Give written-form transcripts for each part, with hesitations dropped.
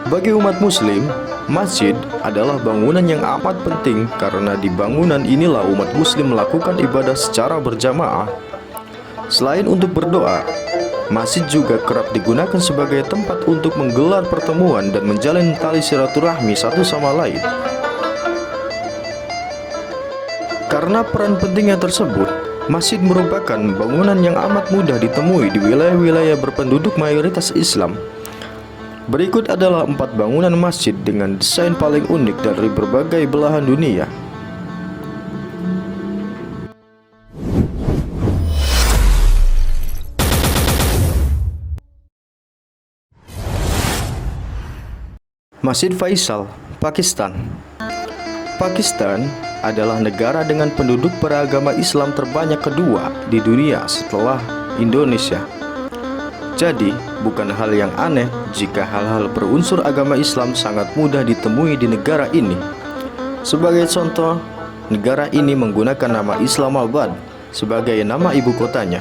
Bagi umat muslim, masjid adalah bangunan yang amat penting karena di bangunan inilah umat muslim melakukan ibadah secara berjamaah. Selain untuk berdoa, masjid juga kerap digunakan sebagai tempat untuk menggelar pertemuan dan menjalin tali silaturahmi satu sama lain. Karena peran pentingnya tersebut, masjid merupakan bangunan yang amat mudah ditemui di wilayah-wilayah berpenduduk mayoritas Islam. Berikut adalah 4 bangunan masjid dengan desain paling unik dari berbagai belahan dunia. Masjid Faisal, Pakistan. Pakistan adalah negara dengan penduduk beragama Islam terbanyak kedua di dunia setelah Indonesia. Jadi, bukan hal yang aneh jika hal-hal berunsur agama Islam sangat mudah ditemui di negara ini. Sebagai contoh, negara ini menggunakan nama Islamabad sebagai nama ibu kotanya.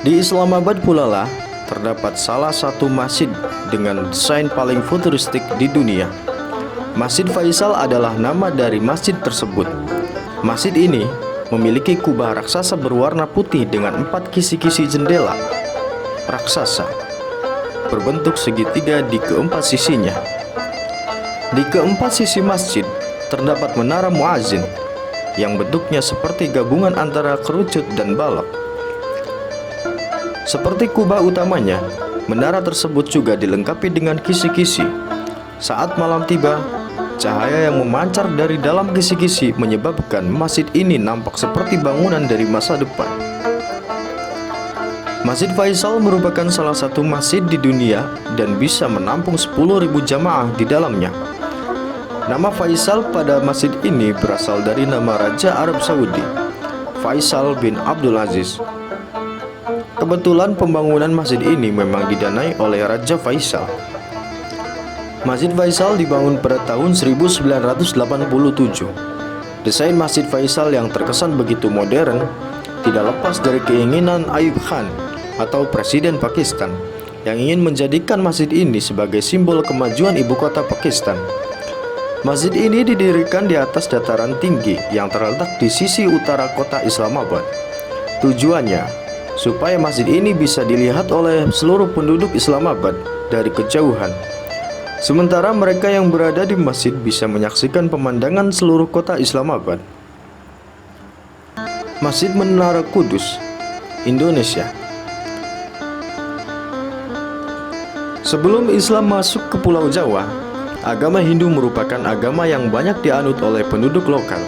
Di Islamabad pula lah terdapat salah satu masjid dengan desain paling futuristik di dunia. Masjid Faisal adalah nama dari masjid tersebut. Masjid ini memiliki kubah raksasa berwarna putih dengan 4 kisi-kisi jendela raksasa berbentuk segitiga di keempat sisinya. Di keempat sisi masjid terdapat menara muazzin yang bentuknya seperti gabungan antara kerucut dan balok. Seperti kubah utamanya, menara tersebut juga dilengkapi dengan kisi-kisi. Saat malam tiba, cahaya yang memancar dari dalam kisi-kisi menyebabkan masjid ini nampak seperti bangunan dari masa depan. Masjid Faisal merupakan salah satu masjid di dunia dan bisa menampung 10.000 jamaah di dalamnya. Nama Faisal pada masjid ini berasal dari nama Raja Arab Saudi, Faisal bin Abdul Aziz. Kebetulan pembangunan masjid ini memang didanai oleh Raja Faisal. Masjid Faisal dibangun pada tahun 1987. Desain Masjid Faisal yang terkesan begitu modern tidak lepas dari keinginan Ayub Khan atau Presiden Pakistan yang ingin menjadikan masjid ini sebagai simbol kemajuan ibu kota Pakistan. Masjid ini didirikan di atas dataran tinggi yang terletak di sisi utara kota Islamabad. Tujuannya supaya masjid ini bisa dilihat oleh seluruh penduduk Islamabad dari kejauhan. Sementara mereka yang berada di masjid bisa menyaksikan pemandangan seluruh kota Islamabad. Masjid Menara Kudus, Indonesia. Sebelum Islam masuk ke Pulau Jawa, agama Hindu merupakan agama yang banyak dianut oleh penduduk lokal.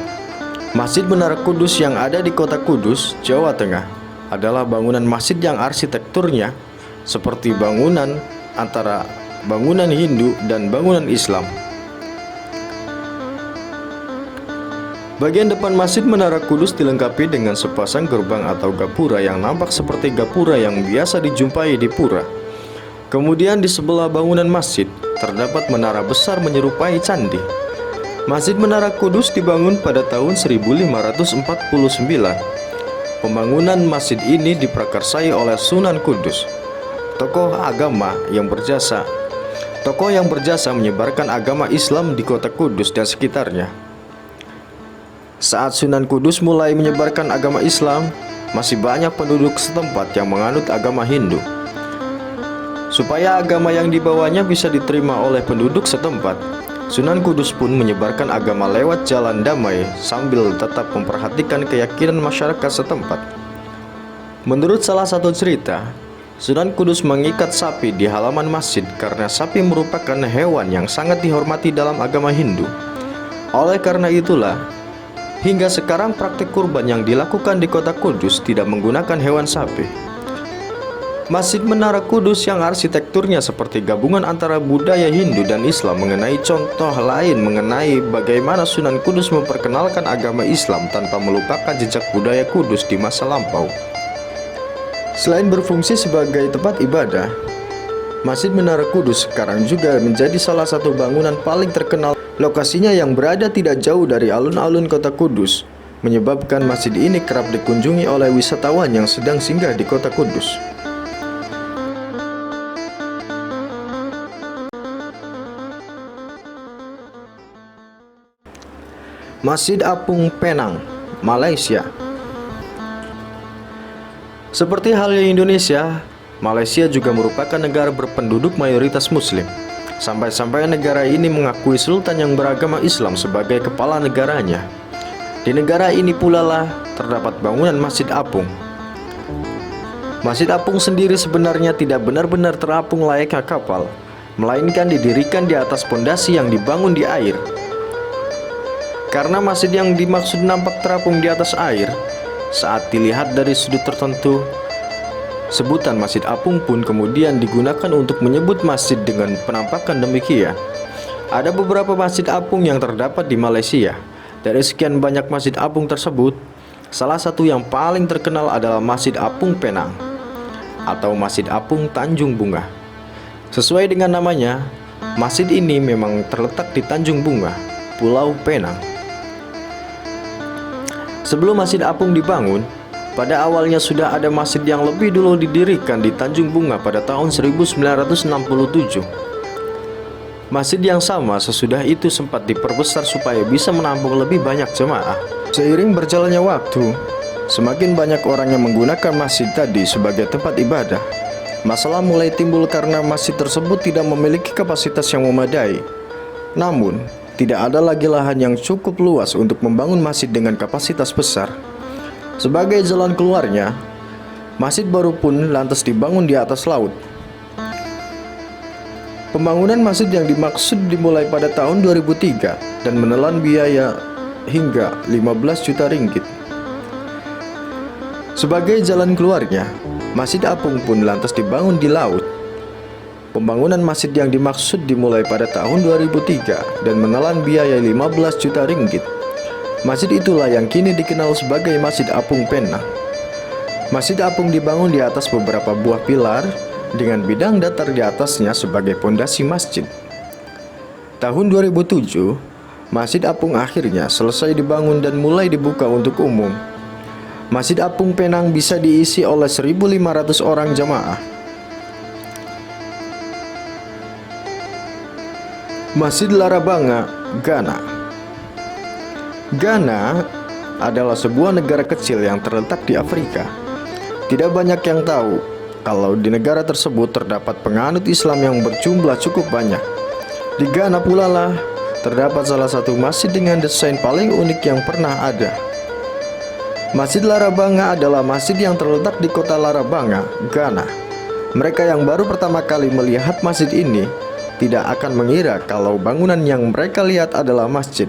Masjid Menara Kudus yang ada di kota Kudus, Jawa Tengah, adalah bangunan masjid yang arsitekturnya seperti bangunan antara bangunan Hindu dan bangunan Islam. Bagian depan Masjid Menara Kudus dilengkapi dengan sepasang gerbang atau gapura yang nampak seperti gapura yang biasa dijumpai di pura. Kemudian di sebelah bangunan masjid terdapat menara besar menyerupai candi. Masjid Menara Kudus dibangun pada tahun 1549. Pembangunan masjid ini diprakarsai oleh Sunan Kudus, tokoh agama yang berjasa menyebarkan agama Islam di kota Kudus dan sekitarnya. Saat Sunan Kudus mulai menyebarkan agama Islam, masih banyak penduduk setempat yang menganut agama Hindu. Supaya agama yang dibawanya bisa diterima oleh penduduk setempat, Sunan Kudus pun menyebarkan agama lewat jalan damai sambil tetap memperhatikan keyakinan masyarakat setempat. Menurut salah satu cerita, Sunan Kudus mengikat sapi di halaman masjid karena sapi merupakan hewan yang sangat dihormati dalam agama Hindu. Oleh karena itulah, hingga sekarang praktik kurban yang dilakukan di kota Kudus tidak menggunakan hewan sapi. Masjid Menara Kudus yang arsitekturnya seperti gabungan antara budaya Hindu dan Islam mengenai contoh lain mengenai bagaimana Sunan Kudus memperkenalkan agama Islam tanpa melupakan jejak budaya Kudus di masa lampau. Selain berfungsi sebagai tempat ibadah, Masjid Menara Kudus sekarang juga menjadi salah satu bangunan paling terkenal. Lokasinya yang berada tidak jauh dari alun-alun kota Kudus, menyebabkan masjid ini kerap dikunjungi oleh wisatawan yang sedang singgah di kota Kudus. Masjid Apung Penang, Malaysia. Seperti halnya Indonesia, Malaysia juga merupakan negara berpenduduk mayoritas Muslim. Sampai-sampai negara ini mengakui sultan yang beragama Islam sebagai kepala negaranya. Di negara ini pula lah terdapat bangunan Masjid Apung. Masjid Apung sendiri sebenarnya tidak benar-benar terapung layaknya kapal, melainkan didirikan di atas pondasi yang dibangun di air. Karena masjid yang dimaksud nampak terapung di atas air, saat dilihat dari sudut tertentu, sebutan Masjid Apung pun kemudian digunakan untuk menyebut masjid dengan penampakan demikian. Ada beberapa masjid apung yang terdapat di Malaysia. Dari sekian banyak masjid apung tersebut, salah satu yang paling terkenal adalah Masjid Apung Penang atau Masjid Apung Tanjung Bunga. Sesuai dengan namanya, masjid ini memang terletak di Tanjung Bunga, Pulau Penang. Sebelum Masjid Apung dibangun, pada awalnya sudah ada masjid yang lebih dulu didirikan di Tanjung Bunga pada tahun 1967. Masjid yang sama sesudah itu sempat diperbesar supaya bisa menampung lebih banyak jemaah. Seiring berjalannya waktu, semakin banyak orang yang menggunakan masjid tadi sebagai tempat ibadah. Masalah mulai timbul karena masjid tersebut tidak memiliki kapasitas yang memadai. Namun, tidak ada lagi lahan yang cukup luas untuk membangun masjid dengan kapasitas besar. Sebagai jalan keluarnya, masjid baru pun lantas dibangun di atas laut. Pembangunan masjid yang dimaksud dimulai pada tahun 2003 dan menelan biaya hingga 15 juta ringgit. Sebagai jalan keluarnya, Masjid Apung pun lantas dibangun di laut. Pembangunan masjid yang dimaksud dimulai pada tahun 2003 dan menelan biaya 15 juta ringgit. Masjid itulah yang kini dikenal sebagai Masjid Apung Penang. Masjid Apung dibangun di atas beberapa buah pilar dengan bidang datar di atasnya sebagai pondasi masjid. Tahun 2007, Masjid Apung akhirnya selesai dibangun dan mulai dibuka untuk umum. Masjid Apung Penang bisa diisi oleh 1.500 orang jamaah. Masjid Larabanga, Ghana. Ghana adalah sebuah negara kecil yang terletak di Afrika. Tidak banyak yang tahu kalau di negara tersebut terdapat penganut Islam yang berjumlah cukup banyak. Di Ghana pula lah terdapat salah satu masjid dengan desain paling unik yang pernah ada. Masjid Larabanga adalah masjid yang terletak di kota Larabanga, Ghana. Mereka yang baru pertama kali melihat masjid ini tidak akan mengira kalau bangunan yang mereka lihat adalah masjid.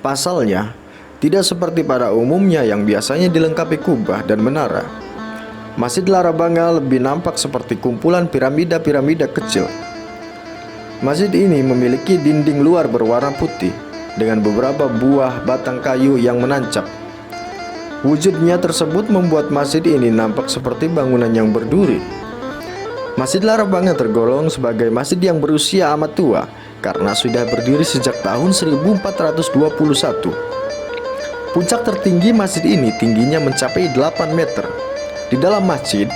Pasalnya, tidak seperti pada umumnya yang biasanya dilengkapi kubah dan menara. Masjid Larabanga lebih nampak seperti kumpulan piramida-piramida kecil. Masjid ini memiliki dinding luar berwarna putih dengan beberapa buah batang kayu yang menancap. Wujudnya tersebut membuat masjid ini nampak seperti bangunan yang berduri. Masjid Larabanga tergolong sebagai masjid yang berusia amat tua karena sudah berdiri sejak tahun 1421. Puncak tertinggi masjid ini tingginya mencapai 8 meter. Di dalam masjid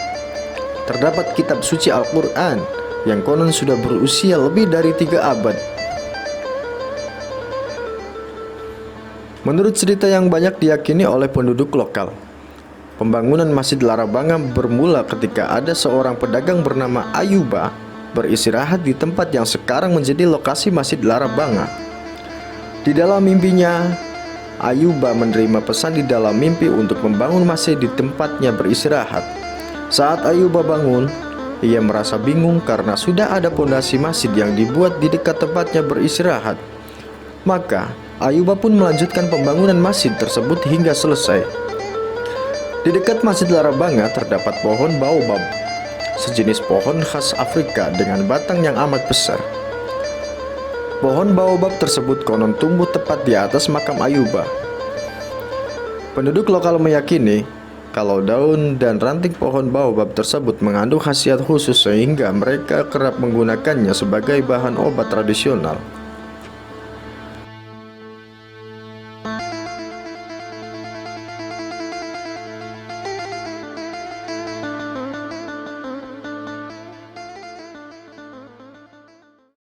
terdapat kitab suci Al-Quran yang konon sudah berusia lebih dari 3 abad. Menurut cerita yang banyak diyakini oleh penduduk lokal, pembangunan Masjid Larabanga bermula ketika ada seorang pedagang bernama Ayuba beristirahat di tempat yang sekarang menjadi lokasi Masjid Larabanga. Di dalam mimpinya, Ayuba menerima pesan di dalam mimpi untuk membangun masjid di tempatnya beristirahat. Saat Ayuba bangun, ia merasa bingung karena sudah ada pondasi masjid yang dibuat di dekat tempatnya beristirahat. Maka, Ayuba pun melanjutkan pembangunan masjid tersebut hingga selesai. Di dekat Masjid Larabanga terdapat pohon baobab, sejenis pohon khas Afrika dengan batang yang amat besar. Pohon baobab tersebut konon tumbuh tepat di atas makam Ayuba. Penduduk lokal meyakini kalau daun dan ranting pohon baobab tersebut mengandung khasiat khusus sehingga mereka kerap menggunakannya sebagai bahan obat tradisional.